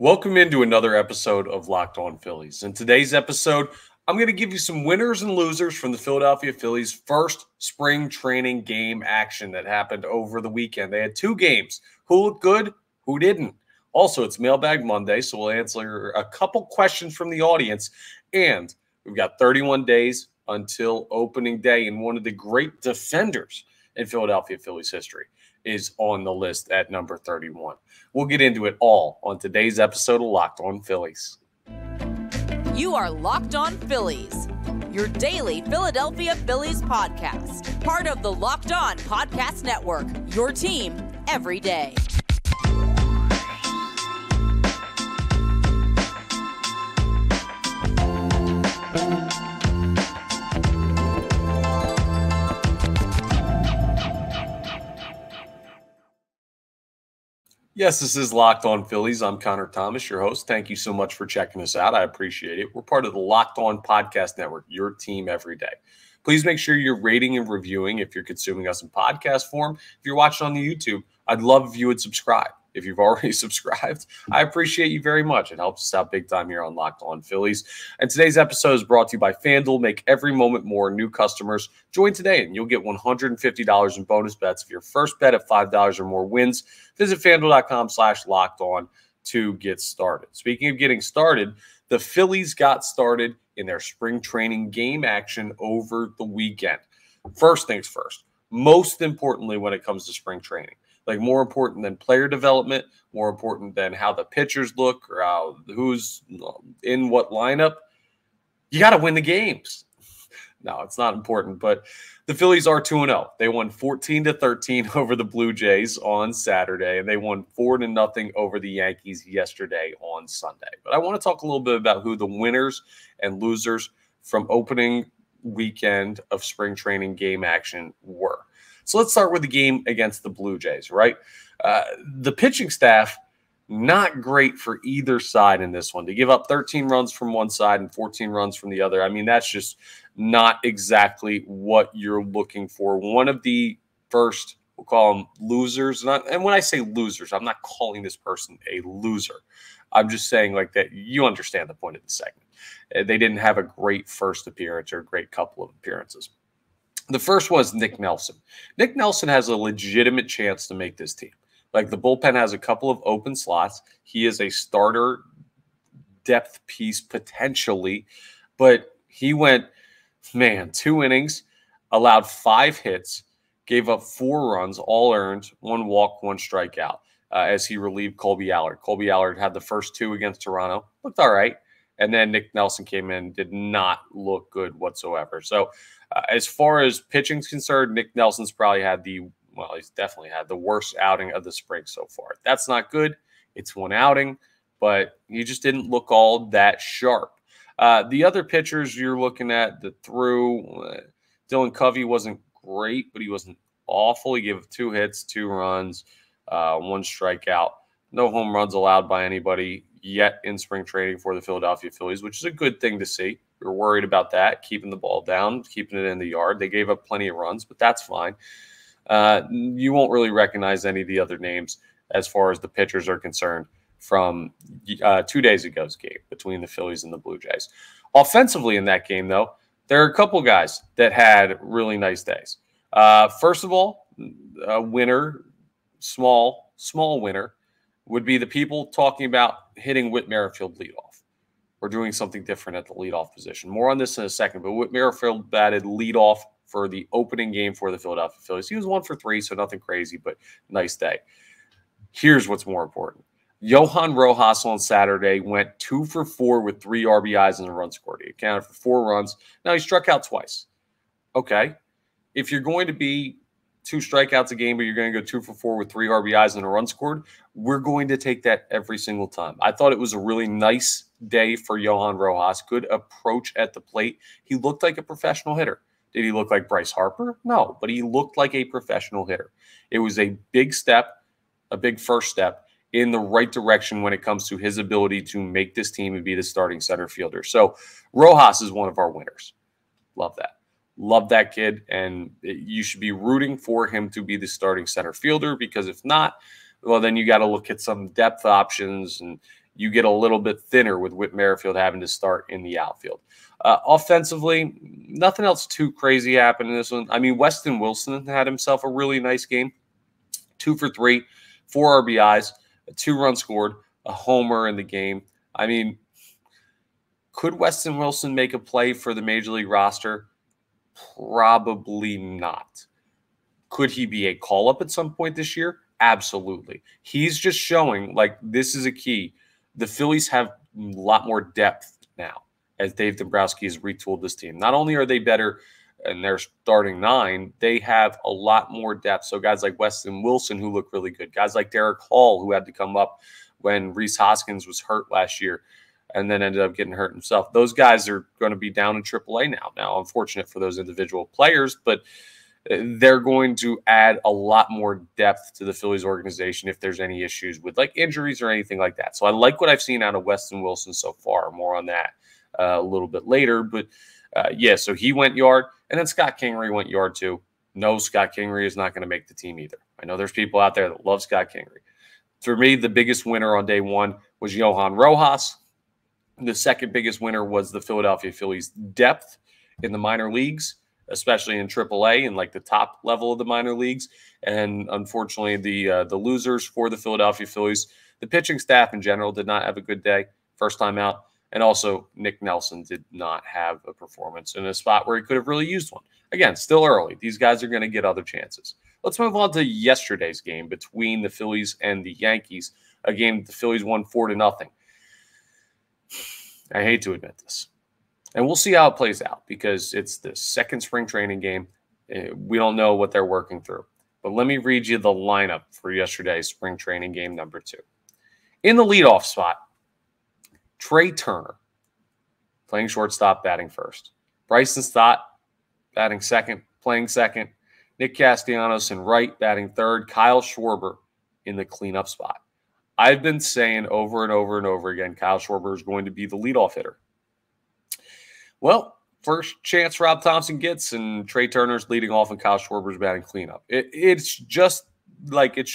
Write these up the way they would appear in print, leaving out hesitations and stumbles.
Welcome into another episode of Locked On Phillies. In today's episode, I'm going to give you some winners and losers from the Philadelphia Phillies' first spring training game action that happened over the weekend. They had two games. Who looked good? Who didn't? Also, it's Mailbag Monday, so we'll answer a couple questions from the audience. And we've got 31 days until opening day, and one of the great defenders in Philadelphia Phillies history is on the list at number 31. We'll get into it all on today's episode of Locked On Phillies. You are Locked On Phillies, your daily Philadelphia Phillies podcast. Part of the Locked On Podcast Network, your team every day. Yes, this is Locked On Phillies. I'm Connor Thomas, your host. Thank you so much for checking us out. I appreciate it. We're part of the Locked On Podcast Network, your team every day. Please make sure you're rating and reviewing if you're consuming us in podcast form. If you're watching on the YouTube, I'd love if you would subscribe. If you've already subscribed, I appreciate you very much. It helps us out big time here on Locked On Phillies. And today's episode is brought to you by FanDuel. Make every moment more. New customers, join today and you'll get $150 in bonus bets if your first bet at $5 or more wins. Visit FanDuel.com/lockedon to get started. Speaking of getting started, the Phillies got started in their spring training game action over the weekend. First things first, most importantly when it comes to spring training, like more important than player development, more important than how the pitchers look or who's in what lineup, you got to win the games. No, it's not important, but the Phillies are 2-0. They won 14-13 over the Blue Jays on Saturday, and they won 4-0 over the Yankees yesterday on Sunday. But I want to talk a little bit about who the winners and losers from opening weekend of spring training game action were. So let's start with the game against the Blue Jays, right? The pitching staff, not great for either side in this one. To give up 13 runs from one side and 14 runs from the other, I mean, that's just not exactly what you're looking for. One of the first, we'll call them losers. And when I say losers, I'm not calling this person a loser. I'm just saying like that you understand the point of the segment. They didn't have a great first appearance or a great couple of appearances. The first was Nick Nelson. Nick Nelson has a legitimate chance to make this team. Like the bullpen has a couple of open slots. He is a starter depth piece potentially, but he went, 2 innings, allowed 5 hits, gave up 4 runs, all earned, 1 walk, 1 strikeout as he relieved Colby Allard. Colby Allard had the first 2 against Toronto, looked all right. And then Nick Nelson came in, did not look good whatsoever. So as far as pitching is concerned, Nick Nelson's probably had he's definitely had the worst outing of the spring so far. That's not good. It's one outing, but he just didn't look all that sharp. The other pitchers you're looking at Dylan Covey wasn't great, but he wasn't awful. He gave 2 hits, 2 runs, 1 strikeout. No home runs allowed by anybody yet in spring training for the Philadelphia Phillies, which is a good thing to see. We were worried about that, keeping the ball down, keeping it in the yard. They gave up plenty of runs, but that's fine. You won't really recognize any of the other names as far as the pitchers are concerned from 2 days ago's game between the Phillies and the Blue Jays. Offensively in that game, though, there are a couple guys that had really nice days. First of all, a winner, small winner, would be the people talking about hitting Whit Merrifield leadoff or doing something different at the leadoff position. More on this in a second, but Whit Merrifield batted leadoff for the opening game for the Philadelphia Phillies. He was 1 for 3, so nothing crazy, but nice day. Here's what's more important. Johan Rojas on Saturday went 2 for 4 with 3 RBIs and a run scored. He accounted for 4 runs. Now he struck out twice. Okay. If you're going to be 2 strikeouts a game, but you're going to go 2 for 4 with 3 RBIs and a run scored, we're going to take that every single time. I thought it was a really nice day for Johan Rojas. Good approach at the plate. He looked like a professional hitter. Did he look like Bryce Harper? No, but he looked like a professional hitter. It was a big step, a big first step in the right direction when it comes to his ability to make this team and be the starting center fielder. So Rojas is one of our winners. Love that. Love that kid, and you should be rooting for him to be the starting center fielder, because if not, well, then you got to look at some depth options, and you get a little bit thinner with Whit Merrifield having to start in the outfield. Offensively, nothing else too crazy happened in this one. I mean, Weston Wilson had himself a really nice game. 2 for 3, 4 RBIs, a 2-run scored, a homer in the game. I mean, could Weston Wilson make a play for the Major League roster? Probably not. Could he be a call-up at some point this year? Absolutely. He's just showing, like, this is a key. The Phillies have a lot more depth now as Dave Dombrowski has retooled this team. Not only are they better in their starting 9, they have a lot more depth. So guys like Weston Wilson, who look really good. Guys like Derek Hall, who had to come up when Rhys Hoskins was hurt last year and then ended up getting hurt himself. Those guys are going to be down in AAA now. Now, unfortunate for those individual players, but they're going to add a lot more depth to the Phillies organization if there's any issues with like injuries or anything like that. So I like what I've seen out of Weston Wilson so far. More on that a little bit later. But yeah, so he went yard, and then Scott Kingery went yard too. No, Scott Kingery is not going to make the team either. I know there's people out there that love Scott Kingery. For me, the biggest winner on day one was Johan Rojas. The second biggest winner was the Philadelphia Phillies' depth in the minor leagues, especially in AAA and like the top level of the minor leagues. And unfortunately, the losers for the Philadelphia Phillies, the pitching staff in general did not have a good day, first time out. And also, Nick Nelson did not have a performance in a spot where he could have really used one. Again, still early. These guys are going to get other chances. Let's move on to yesterday's game between the Phillies and the Yankees, a game that the Phillies won 4-0. I hate to admit this. And we'll see how it plays out because it's the second spring training game. We don't know what they're working through. But let me read you the lineup for yesterday's spring training game number 2. In the leadoff spot, Trey Turner, playing shortstop, batting first. Bryson Stott, batting second, playing second. Nick Castellanos in right, batting third. Kyle Schwarber in the cleanup spot. I've been saying over and over and over again, Kyle Schwarber is going to be the leadoff hitter. Well, first chance Rob Thompson gets, and Trey Turner's leading off, and Kyle Schwarber's batting cleanup. It's just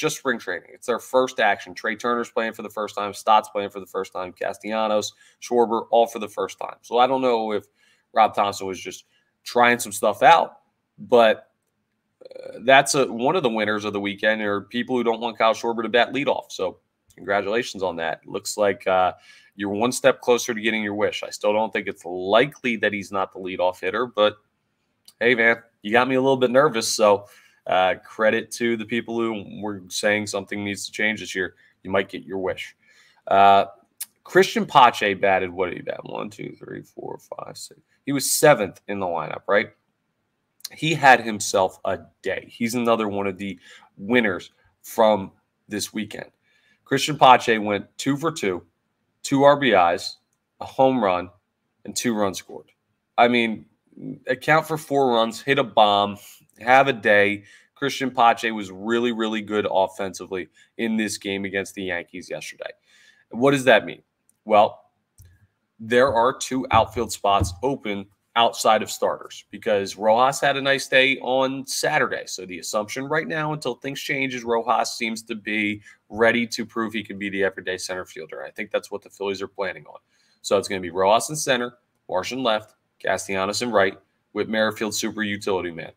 spring training. It's their first action. Trey Turner's playing for the first time. Stott's playing for the first time. Castellanos, Schwarber, all for the first time. So I don't know if Rob Thompson was just trying some stuff out, but that's one of the winners of the weekend are people who don't want Kyle Schwarber to bat leadoff. So congratulations on that. Looks like you're one step closer to getting your wish. I still don't think it's likely that he's not the leadoff hitter, but hey, man, you got me a little bit nervous. So credit to the people who were saying something needs to change this year. You might get your wish. Christian Pache batted, what did he bat? 1, 2, 3, 4, 5, 6. He was 7th in the lineup, right? He had himself a day. He's another one of the winners from this weekend. Christian Pache went 2 for 2, 2 RBIs, a home run, and 2 runs scored. I mean, account for 4 runs, hit a bomb, have a day. Christian Pache was really, really good offensively in this game against the Yankees yesterday. What does that mean? Well, there are 2 outfield spots open outside of starters because Rojas had a nice day on Saturday. So the assumption right now until things change is Rojas seems to be ready to prove he can be the everyday center fielder. I think that's what the Phillies are planning on. So it's going to be Rojas in center, Marsh in left, Castellanos in right, with Merrifield super utility man.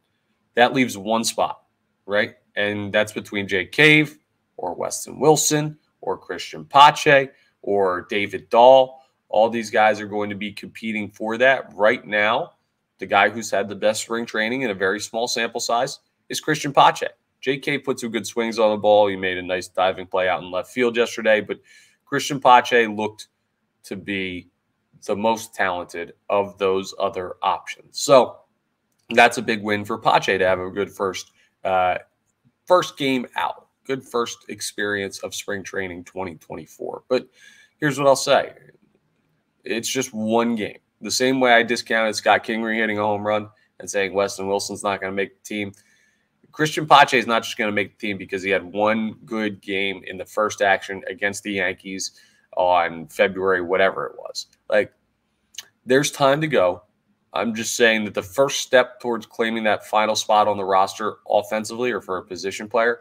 That leaves 1 spot, right? And that's between Jake Cave or Weston Wilson or Christian Pache or David Dahl. All these guys are going to be competing for that. Right now, the guy who's had the best spring training in a very small sample size is Christian Pache. J.K. put some good swings on the ball. He made a nice diving play out in left field yesterday, but Christian Pache looked to be the most talented of those other options. So that's a big win for Pache to have a good first game out, good first experience of spring training 2024. But here's what I'll say. It's just one game. The same way I discounted Scott Kingery hitting a home run and saying Weston Wilson's not going to make the team, Christian Pache is not just going to make the team because he had one good game in the first action against the Yankees on February, whatever it was. Like, there's time to go. I'm just saying that the first step towards claiming that final spot on the roster offensively or for a position player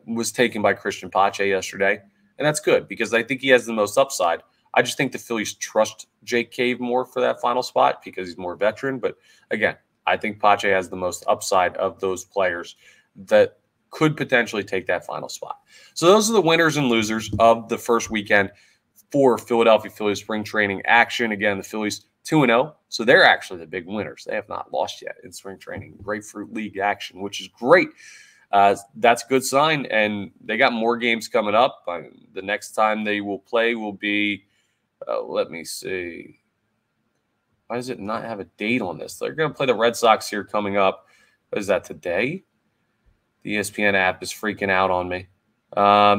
was taken by Christian Pache yesterday. And that's good because I think he has the most upside. I just think the Phillies trust Jake Cave more for that final spot because he's more veteran. But again, I think Pache has the most upside of those players that could potentially take that final spot. So those are the winners and losers of the first weekend for Philadelphia Phillies spring training action. Again, the Phillies 2-0, so they're actually the big winners. They have not lost yet in spring training. Grapefruit League action, which is great. That's a good sign, and they got more games coming up. The next time they will play will be, let me see. Why does it not have a date on this? They're going to play the Red Sox here coming up. What is that, today? The ESPN app is freaking out on me.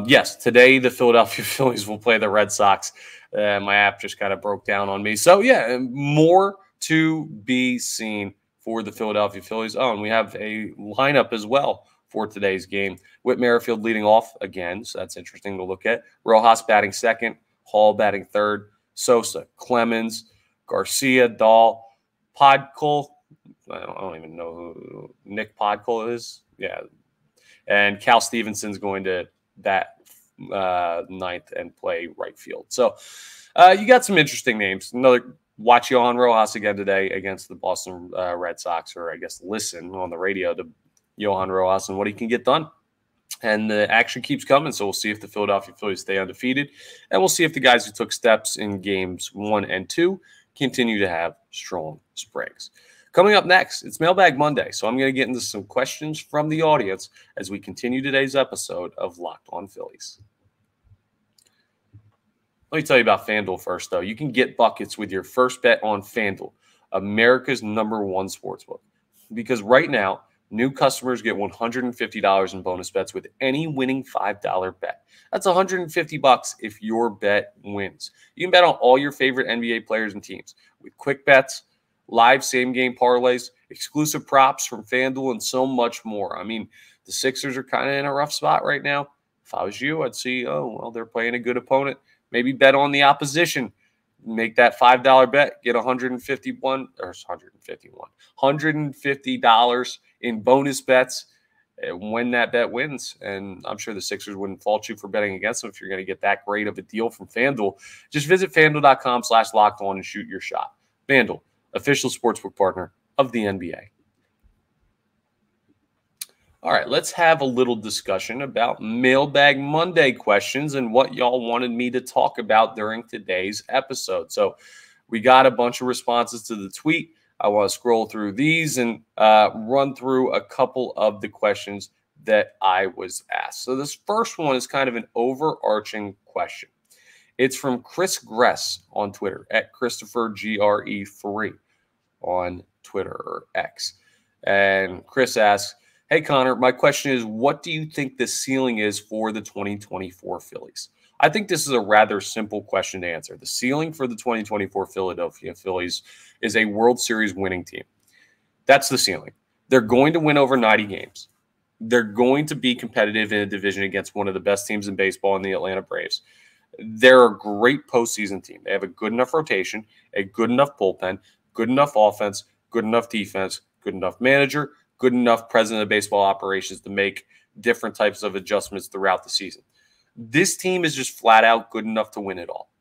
Yes, today the Philadelphia Phillies will play the Red Sox. My app just kind of broke down on me. So, yeah, more to be seen for the Philadelphia Phillies. Oh, and we have a lineup as well for today's game. Whit Merrifield leading off again, so that's interesting to look at. Rojas batting second, Hall batting third, Sosa, Clemens, Garcia, Dahl, Podkul. I don't even know who Nick Podkul is. Yeah. And Cal Stevenson's going to bat ninth and play right field. So you got some interesting names. Watch Johan Rojas again today against the Boston Red Sox, or I guess listen on the radio to Johan Rojas and what he can get done. And the action keeps coming, so we'll see if the Philadelphia Phillies stay undefeated, and we'll see if the guys who took steps in games 1 and 2 continue to have strong springs. Coming up next, it's Mailbag Monday, so I'm going to get into some questions from the audience as we continue today's episode of Locked On Phillies. Let me tell you about FanDuel first, though. You can get buckets with your first bet on FanDuel, America's #1 sportsbook. Because right now, new customers get $150 in bonus bets with any winning $5 bet. That's $150 if your bet wins. You can bet on all your favorite NBA players and teams with quick bets, live same-game parlays, exclusive props from FanDuel, and so much more. I mean, the Sixers are kind of in a rough spot right now. If I was you, I'd see, they're playing a good opponent. Maybe bet on the opposition. Make that $5 bet, get $150 in bonus bets when that bet wins. And I'm sure the Sixers wouldn't fault you for betting against them if you're going to get that great of a deal from FanDuel. Just visit FanDuel.com/lockedon and shoot your shot. FanDuel, official sportsbook partner of the NBA. All right, let's have a little discussion about Mailbag Monday questions and what y'all wanted me to talk about during today's episode. So we got a bunch of responses to the tweet. I want to scroll through these and run through a couple of the questions that I was asked. So this first one is kind of an overarching question. It's from Chris Gress on Twitter, at ChristopherGre3 on Twitter or X. And Chris asks, hey, Connor, my question is, what do you think the ceiling is for the 2024 Phillies? I think this is a rather simple question to answer. The ceiling for the 2024 Philadelphia Phillies is a World Series winning team. That's the ceiling. They're going to win over 90 games. They're going to be competitive in a division against one of the best teams in baseball in the Atlanta Braves. They're a great postseason team. They have a good enough rotation, a good enough bullpen, good enough offense, good enough defense, good enough manager, good enough president of baseball operations to make different types of adjustments throughout the season. This team is just flat out good enough to win it all.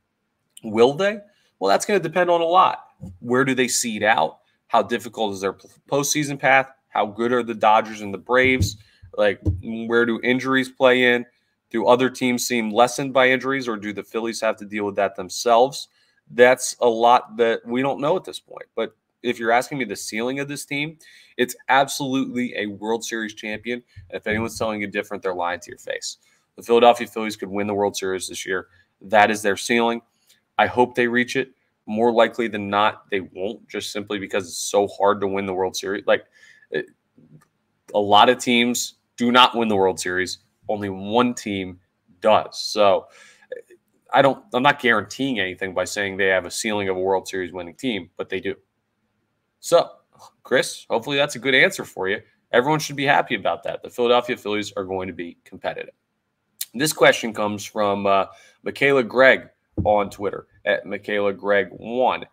Will they? Well, that's going to depend on a lot. Where do they seed out? How difficult is their postseason path? How good are the Dodgers and the Braves? Like, where do injuries play in? Do other teams seem lessened by injuries, or do the Phillies have to deal with that themselves? That's a lot that we don't know at this point. But if you're asking me the ceiling of this team, it's absolutely a World Series champion. And if anyone's telling you different, they're lying to your face. The Philadelphia Phillies could win the World Series this year. That is their ceiling. I hope they reach it. More likely than not, they won't, just simply because it's so hard to win the World Series. A lot of teams do not win the World Series. Only one team does. So I'm not guaranteeing anything by saying they have a ceiling of a World Series winning team, but they do. So, Chris, hopefully that's a good answer for you. Everyone should be happy about that. The Philadelphia Phillies are going to be competitive. This question comes from Michaela Gregg on Twitter, at Michaela Gregg1.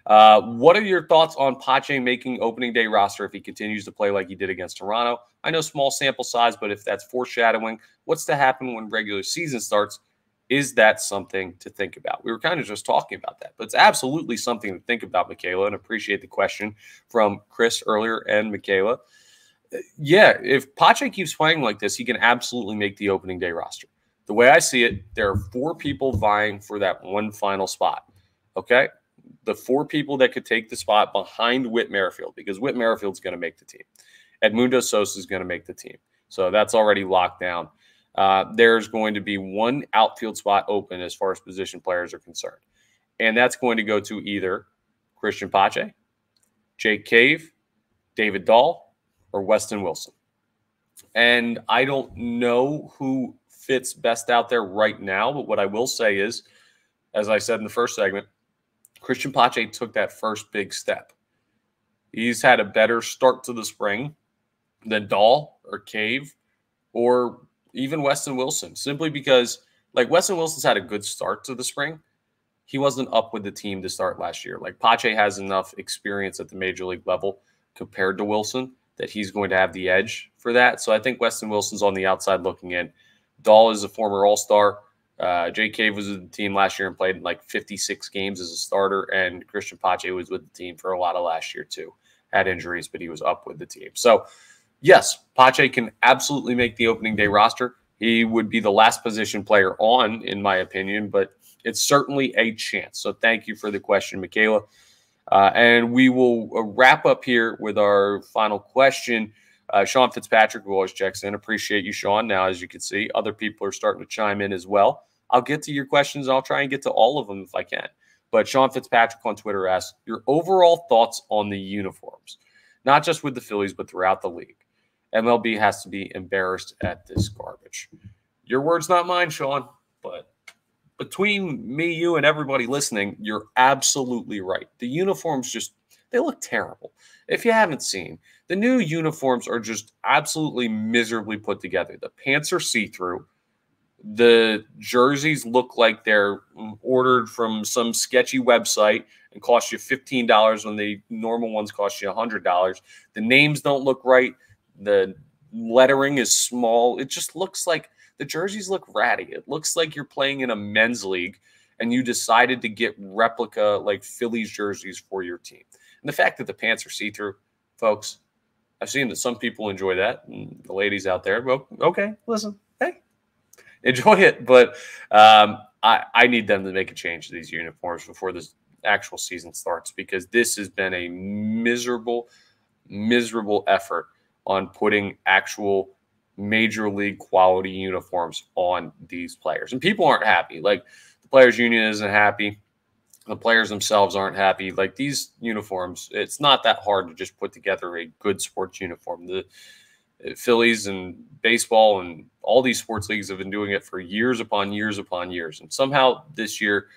What are your thoughts on Pache making opening day roster if he continues to play like he did against Toronto? I know small sample size, but if that's foreshadowing, what's to happen when regular season starts Is that something to think about? We were kind of just talking about that, but it's absolutely something to think about, Michaela, and appreciate the question from Chris earlier and Michaela. Yeah, if Pache keeps playing like this, he can absolutely make the opening day roster. The way I see it, there are 4 people vying for that one final spot, okay? The 4 people that could take the spot behind Whit Merrifield, because Whit Merrifield's going to make the team. Edmundo Sosa is going to make the team. So that's already locked down. There's going to be 1 outfield spot open as far as position players are concerned. And that's going to go to either Christian Pache, Jake Cave, David Dahl, or Weston Wilson. And I don't know who fits best out there right now, but what I will say is, as I said in the first segment, Christian Pache took that first big step. He's had a better start to the spring than Dahl or Cave or even Weston Wilson, simply because, like, Weston Wilson's had a good start to the spring. He wasn't up with the team to start last year. Like, Pache has enough experience at the major league level compared to Wilson that he's going to have the edge for that. So I think Weston Wilson's on the outside looking in. Dahl is a former All-Star. Jake Cave was with the team last year and played like 56 games as a starter, and Christian Pache was with the team for a lot of last year too. Had injuries, but he was up with the team. So, yes, Pache can absolutely make the opening day roster. He would be the last position player on, in my opinion, but it's certainly a chance. So thank you for the question, Michaela. And we will wrap up here with our final question. Sean Fitzpatrick, who always checks in. Appreciate you, Sean. Now, as you can see, other people are starting to chime in as well. I'll get to your questions. I'll try and get to all of them if I can. But Sean Fitzpatrick on Twitter asks, your overall thoughts on the uniforms, not just with the Phillies, but throughout the league. MLB has to be embarrassed at this garbage. Your words, not mine, Sean. But between me, you, and everybody listening, you're absolutely right. The uniforms just, they look terrible. If you haven't seen, the new uniforms are just absolutely miserably put together. The pants are see-through. The jerseys look like they're ordered from some sketchy website and cost you $15 when the normal ones cost you $100. The names don't look right. The lettering is small. It just looks like the jerseys look ratty. It looks like you're playing in a men's league and you decided to get replica like Phillies jerseys for your team. And the fact that the pants are see-through, folks, I've seen that some people enjoy that. And the ladies out there, well, okay, listen, hey, enjoy it. But I need them to make a change to these uniforms before this actual season starts, because this has been a miserable effort on putting actual major league quality uniforms on these players. And people aren't happy. Like, the players union isn't happy. The players themselves aren't happy. Like, these uniforms, it's not that hard to just put together a good sports uniform. The Phillies and baseball and all these sports leagues have been doing it for years upon years upon years. And somehow this year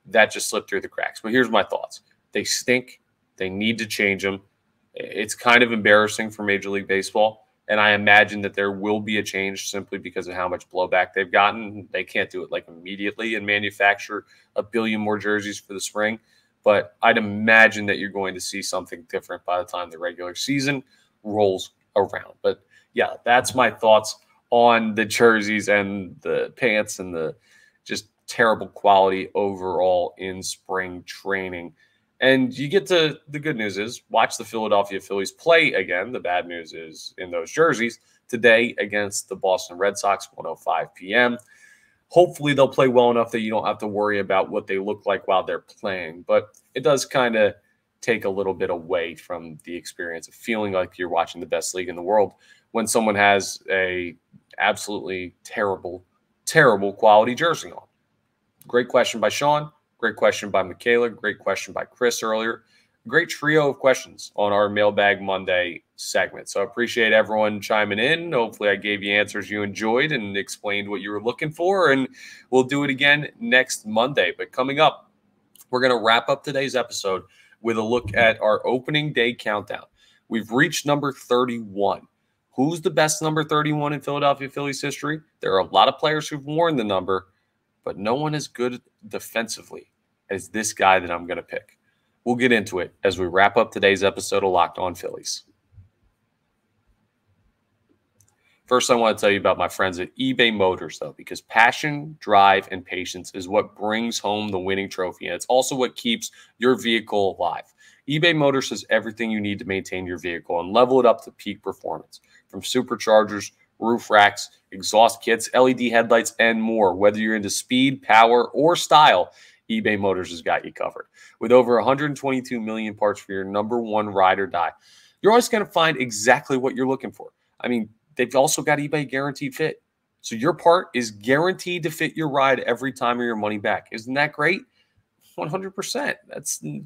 that just slipped through the cracks. But here's my thoughts. They stink. They need to change them. It's kind of embarrassing for Major League Baseball. And I imagine that there will be a change simply because of how much blowback they've gotten. They can't do it like immediately and manufacture a billion more jerseys for the spring. But I'd imagine that you're going to see something different by the time the regular season rolls around. But yeah, that's my thoughts on the jerseys and the pants and the just terrible quality overall in spring training. And you get to the good news is watch the Philadelphia Phillies play again. The bad news is in those jerseys today against the Boston Red Sox, 1:05 p.m. Hopefully they'll play well enough that you don't have to worry about what they look like while they're playing. But it does kind of take a little bit away from the experience of feeling like you're watching the best league in the world when someone has a absolutely terrible quality jersey on. Great question by Sean. Great question by Michaela. Great question by Chris earlier. Great trio of questions on our Mailbag Monday segment. So I appreciate everyone chiming in. Hopefully I gave you answers you enjoyed and explained what you were looking for. And we'll do it again next Monday. But coming up, we're going to wrap up today's episode with a look at our opening day countdown. We've reached number 31. Who's the best number 31 in Philadelphia Phillies history? There are a lot of players who've worn the number, but no one as good defensively as this guy that I'm going to pick. We'll get into it as we wrap up today's episode of Locked On Phillies. First, I want to tell you about my friends at eBay Motors, though, because passion, drive, and patience is what brings home the winning trophy, and it's also what keeps your vehicle alive. eBay Motors has everything you need to maintain your vehicle and level it up to peak performance, from superchargers, roof racks, exhaust kits, LED headlights, and more. Whether you're into speed, power, or style, eBay Motors has got you covered. With over 122 million parts for your number one ride or die, you're always going to find exactly what you're looking for. I mean, they've also got eBay Guaranteed Fit. So your part is guaranteed to fit your ride every time or your money back. Isn't that great? 100%.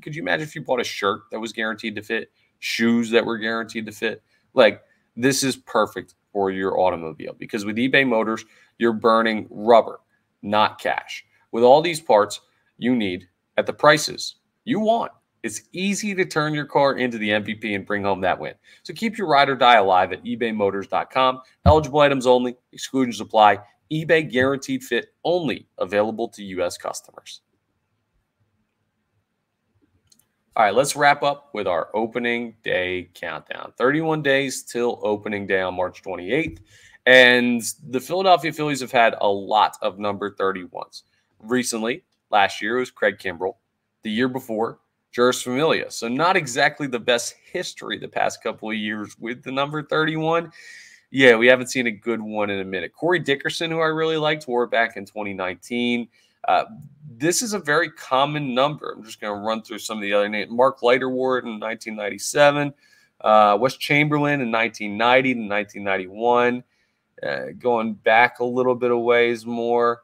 Could you imagine if you bought a shirt that was guaranteed to fit, shoes that were guaranteed to fit? Like, this is perfect for your automobile, because with eBay Motors, you're burning rubber, not cash. With all these parts you need at the prices you want, it's easy to turn your car into the MVP and bring home that win. So keep your ride or die alive at ebaymotors.com. Eligible items only. Exclusions apply. eBay Guaranteed Fit only available to U.S. customers. All right, let's wrap up with our opening day countdown. 31 days till opening day on March 28th. And the Philadelphia Phillies have had a lot of number 31s. Recently, last year, it was Craig Kimbrell. The year before, Juris Familia. So not exactly the best history the past couple of years with the number 31. Yeah, we haven't seen a good one in a minute. Corey Dickerson, who I really liked, wore it back in 2019. This is a very common number. I'm just going to run through some of the other names. Mark Leiter wore it in 1997. Wes Chamberlain in 1990 to 1991. Going back a little bit of ways more.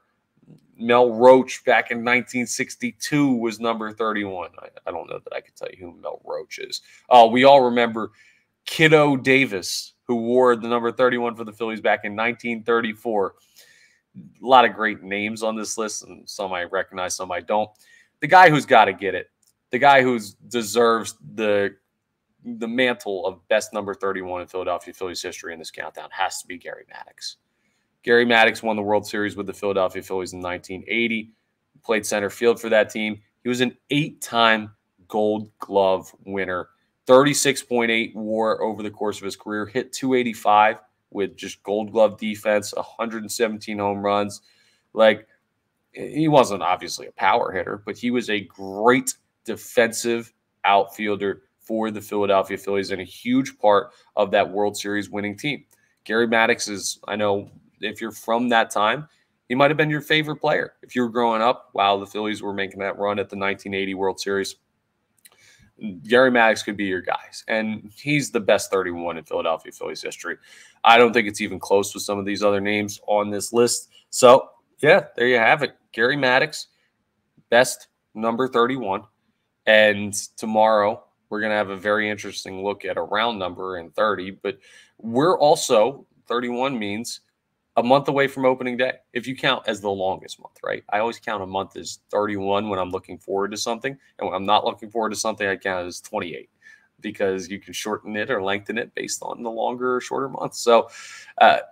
Mel Roach back in 1962 was number 31. I don't know that I could tell you who Mel Roach is. We all remember Kiddo Davis, who wore the number 31 for the Phillies back in 1934. A lot of great names on this list, and some I recognize, some I don't. The guy who's got to get it, the guy who deserves the mantle of best number 31 in Philadelphia Phillies history in this countdown has to be Gary Maddox. Gary Maddox won the World Series with the Philadelphia Phillies in 1980, played center field for that team. He was an 8-time Gold Glove winner, 36.8 WAR over the course of his career, hit .285 with just Gold Glove defense, 117 home runs. Like, he wasn't obviously a power hitter, but he was a great defensive outfielder for the Philadelphia Phillies and a huge part of that World Series winning team. Gary Maddox is, I know, if you're from that time, he might have been your favorite player. If you were growing up while the Phillies were making that run at the 1980 World Series, Gary Maddox could be your guys. And he's the best 31 in Philadelphia Phillies history. I don't think it's even close with some of these other names on this list. So, yeah, there you have it. Gary Maddox, best number 31. And tomorrow, we're going to have a very interesting look at a round number in 30. But we're also, 31 means a month away from opening day, if you count as the longest month, right? I always count a month as 31 when I'm looking forward to something. And when I'm not looking forward to something, I count it as 28 because you can shorten it or lengthen it based on the longer or shorter months. So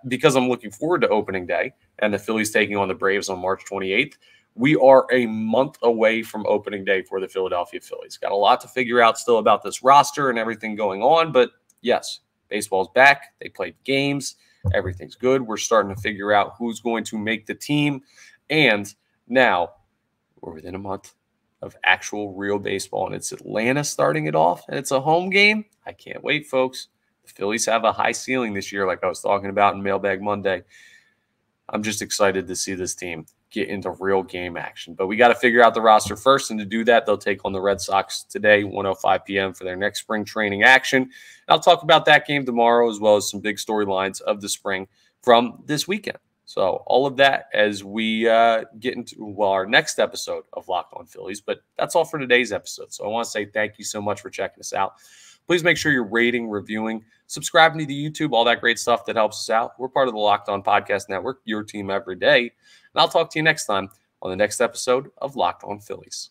because I'm looking forward to opening day and the Phillies taking on the Braves on March 28th, we are a month away from opening day for the Philadelphia Phillies. Got a lot to figure out still about this roster and everything going on. But yes, baseball's back. They played games. Everything's good. We're starting to figure out who's going to make the team. And now we're within a month of actual real baseball. And it's Atlanta starting it off. And it's a home game. I can't wait, folks. The Phillies have a high ceiling this year, like I was talking about in Mailbag Monday. I'm just excited to see this team get into real game action. But we got to figure out the roster first. And to do that, they'll take on the Red Sox today, 1:05 p.m. for their next spring training action. And I'll talk about that game tomorrow, as well as some big storylines of the spring from this weekend. So all of that as we get into our next episode of Locked On Phillies. But that's all for today's episode. So I want to say thank you so much for checking us out. Please make sure you're rating, reviewing, subscribing to the YouTube, all that great stuff that helps us out. We're part of the Locked On Podcast Network, your team every day. And I'll talk to you next time on the next episode of Locked On Phillies.